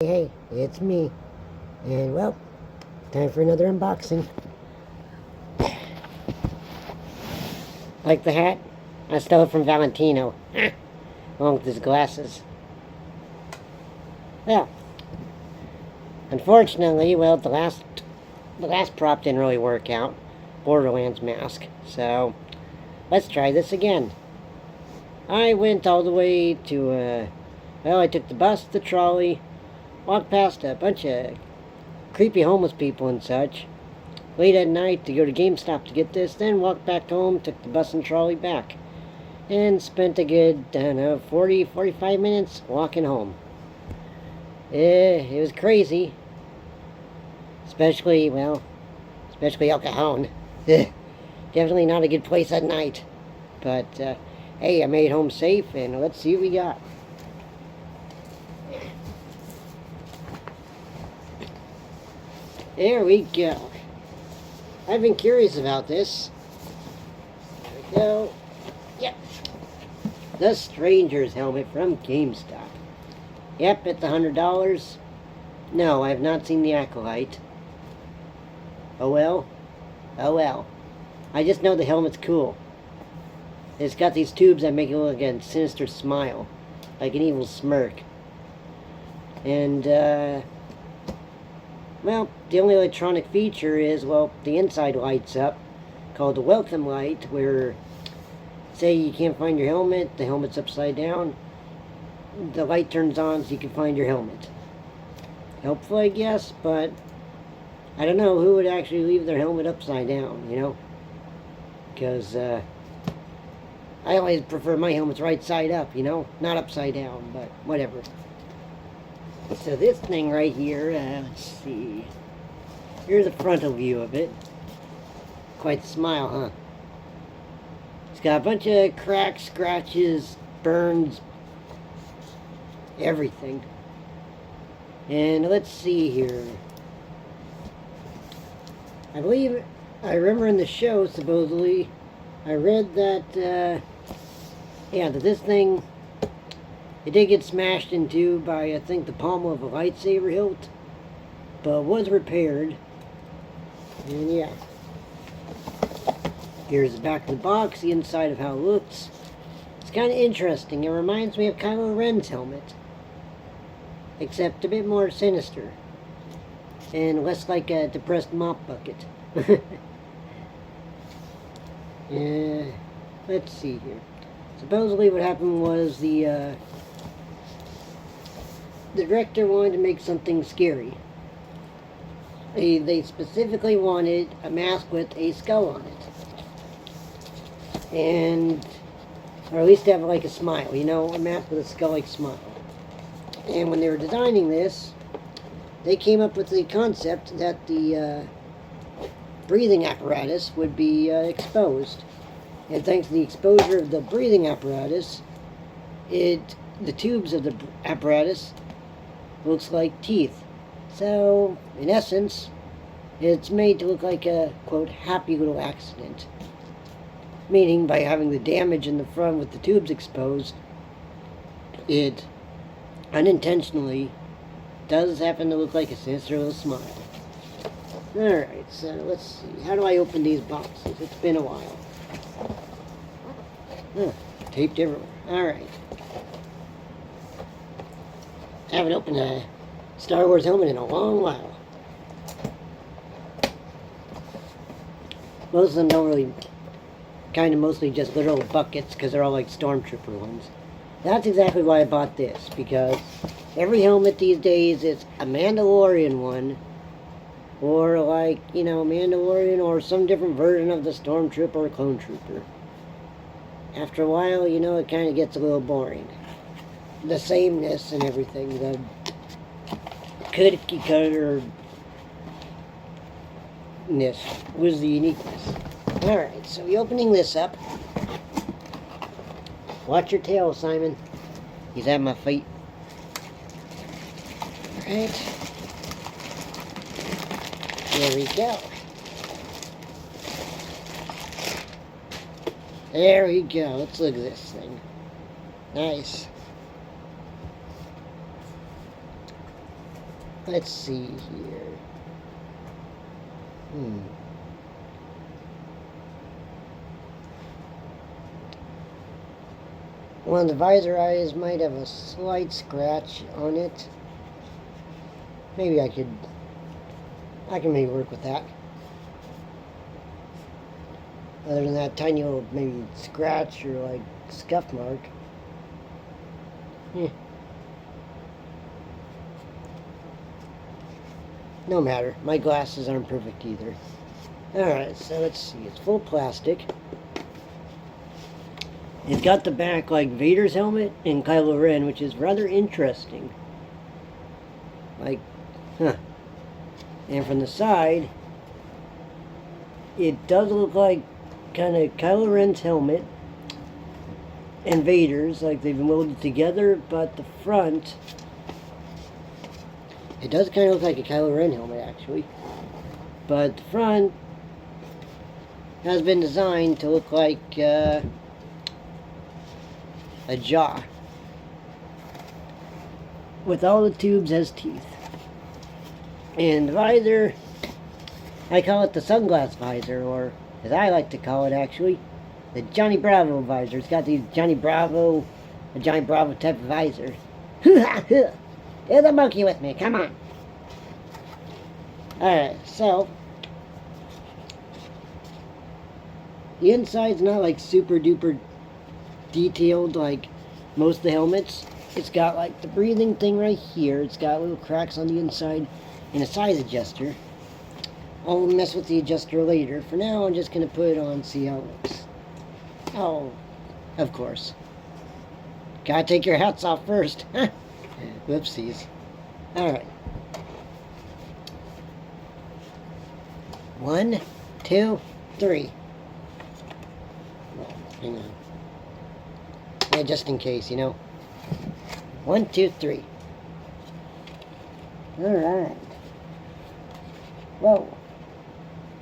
Hey, it's me. And well, time for another unboxing. Like the hat? I stole it from Valentino. Along with his glasses. Well, unfortunately, the last prop didn't really work out. Borderlands mask. So, let's try this again. I went all the way to, I took the bus, the trolley, walked past a bunch of creepy homeless people and such, late at night to go to GameStop to get this, then walked back home, took the bus and trolley back, and spent a good, 45 minutes walking home. It was crazy. Especially El Cajon. Definitely not a good place at night. But, hey, I made it home safe, and let's see what we got. There we go. I've been curious about this. There we go. Yep. The Stranger's helmet from GameStop. Yep, at the $100. No, I have not seen the Acolyte. Oh well. Oh well. I just know the helmet's cool. It's got these tubes that make it look like a sinister smile. Like an evil smirk. And, well, the only electronic feature is, the inside lights up, called the welcome light, where, say you can't find your helmet, the helmet's upside down, the light turns on so you can find your helmet. Helpful, I guess, but I don't know who would actually leave their helmet upside down, you know? Because, I always prefer my helmets right side up, you know? Not upside down, but whatever. So this thing right here, let's see. Here's a frontal view of it. Quite the smile, huh? It's got a bunch of cracks, scratches, burns, everything. And let's see here. I remember in the show, supposedly, I read that, that this thing, it did get smashed into by, I think, the pommel of a lightsaber hilt, but was repaired. And yeah. Here's the back of the box, the inside of how it looks. It's kind of interesting. It reminds me of Kylo Ren's helmet, except a bit more sinister and less like a depressed mop bucket. Let's see here. Supposedly what happened was the director wanted to make something scary. They specifically wanted a mask with a skull on it. And, or at least have like a smile, you know, a mask with a skull-like smile. And when they were designing this, they came up with the concept that the breathing apparatus would be exposed. And thanks to the exposure of the breathing apparatus, the tubes of the apparatus looks like teeth. So, in essence, it's made to look like a, quote, happy little accident. Meaning, by having the damage in the front with the tubes exposed, it unintentionally does happen to look like a sinister little smile. Alright, so let's see. How do I open these boxes? It's been a while. Taped everywhere. Alright. I haven't opened a Star Wars helmet in a long while. Most of them don't really, kind of mostly just literal buckets because they're all like Stormtrooper ones. That's exactly why I bought this, because every helmet these days is a Mandalorian one, or like, you know, Mandalorian or some different version of the Stormtrooper or Clone Trooper. After a while, you know, it kind of gets a little boring. The sameness and everything, the cookie cutter-ness was the uniqueness. Alright, so we're opening this up. Watch your tail, Simon. He's at my feet. Alright. There we go. There we go. Let's look at this thing. Nice. Let's see here. One of the visor eyes might have a slight scratch on it. Maybe I can maybe work with that. Other than that tiny little maybe scratch or like scuff mark. No matter. My glasses aren't perfect either. Alright, so let's see. It's full plastic. It's got the back like Vader's helmet and Kylo Ren, which is rather interesting. Like, And from the side, it does look like kind of Kylo Ren's helmet and Vader's, like they've been welded together, but the front, it does kind of look like a Kylo Ren helmet actually, but the front has been designed to look like a jaw with all the tubes as teeth. And the visor, I call it the sunglass visor, or as I like to call it actually, the Johnny Bravo visor. It's got these a Johnny Bravo type of visor. There's a monkey with me, come on. Alright, so the inside's not like super duper detailed like most of the helmets. It's got like the breathing thing right here. It's got little cracks on the inside and a size adjuster. I'll mess with the adjuster later. For now, I'm just going to put it on and see how it looks. Oh, of course. Gotta take your hats off first. Whoopsies. Alright. 1, 2, 3. Hang on. Yeah, just in case, you know. 1, 2, 3. Alright. Whoa.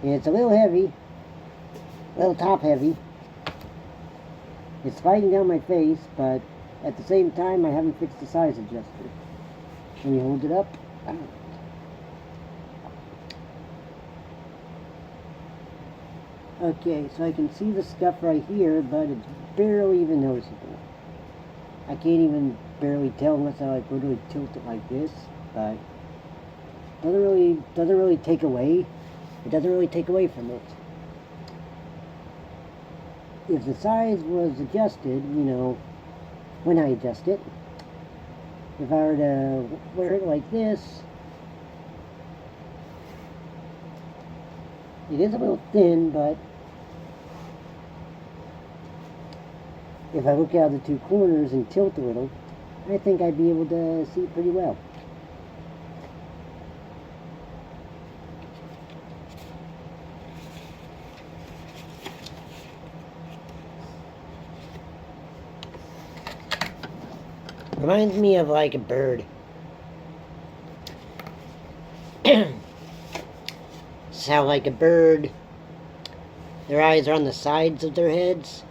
It's a little heavy. A little top heavy. It's sliding down my face, but at the same time I haven't fixed the size adjuster. Can you hold it up? Okay, so I can see the scuff right here, but it's barely even noticeable. I can't even barely tell unless I like literally tilt it like this, but doesn't really take away. It doesn't really take away from it. If the size was adjusted, you know, when I adjust it, if I were to wear it like this, it is a little thin, but if I look out the two corners and tilt a little, I think I'd be able to see pretty well. Reminds me of like a bird. It's how like a bird, their eyes are on the sides of their heads.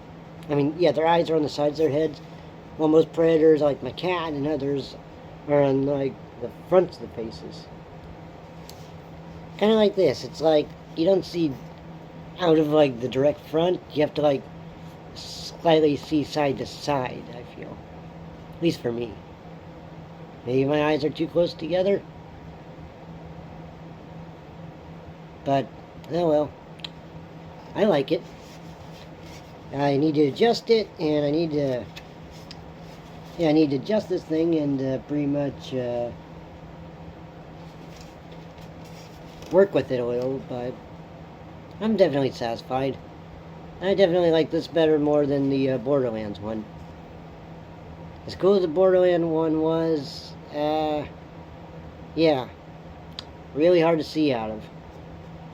I mean, yeah, their eyes are on the sides of their heads. While most predators, like my cat and others, are on like the fronts of the faces. Kind of like this. It's like you don't see out of like the direct front. You have to like slightly see side to side, I feel. At least for me. Maybe my eyes are too close together. But, oh well. I like it. I need to adjust it, and I need to adjust this thing and pretty much work with it a little, but I'm definitely satisfied. I definitely like this better more than the Borderlands one. As cool as the Borderlands one was, yeah, really hard to see out of,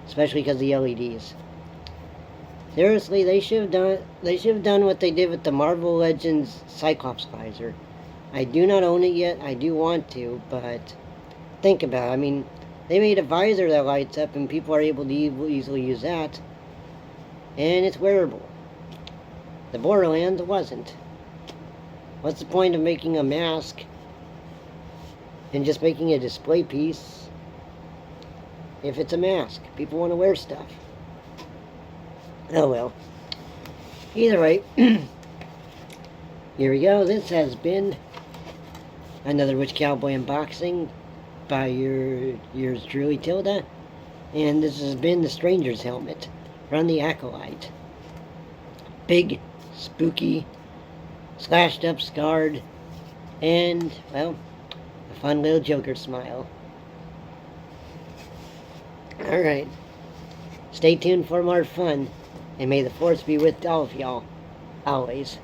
especially because of the LEDs. Seriously, they should have done what they did with the Marvel Legends Cyclops visor. I do not own it yet. I do want to, but think about it. I mean, they made a visor that lights up, and people are able to easily use that, and it's wearable. The Borderlands wasn't. What's the point of making a mask and just making a display piece if it's a mask. People want to wear stuff. Oh well. Either way, here we go. This has been another Witch-cowboy unboxing by yours truly, Tilda. And this has been the Stranger's Helmet from the Acolyte. Big, spooky, slashed up, scarred, and, well, a fun little Joker smile. Alright. Stay tuned for more fun, and may the force be with all of y'all, always.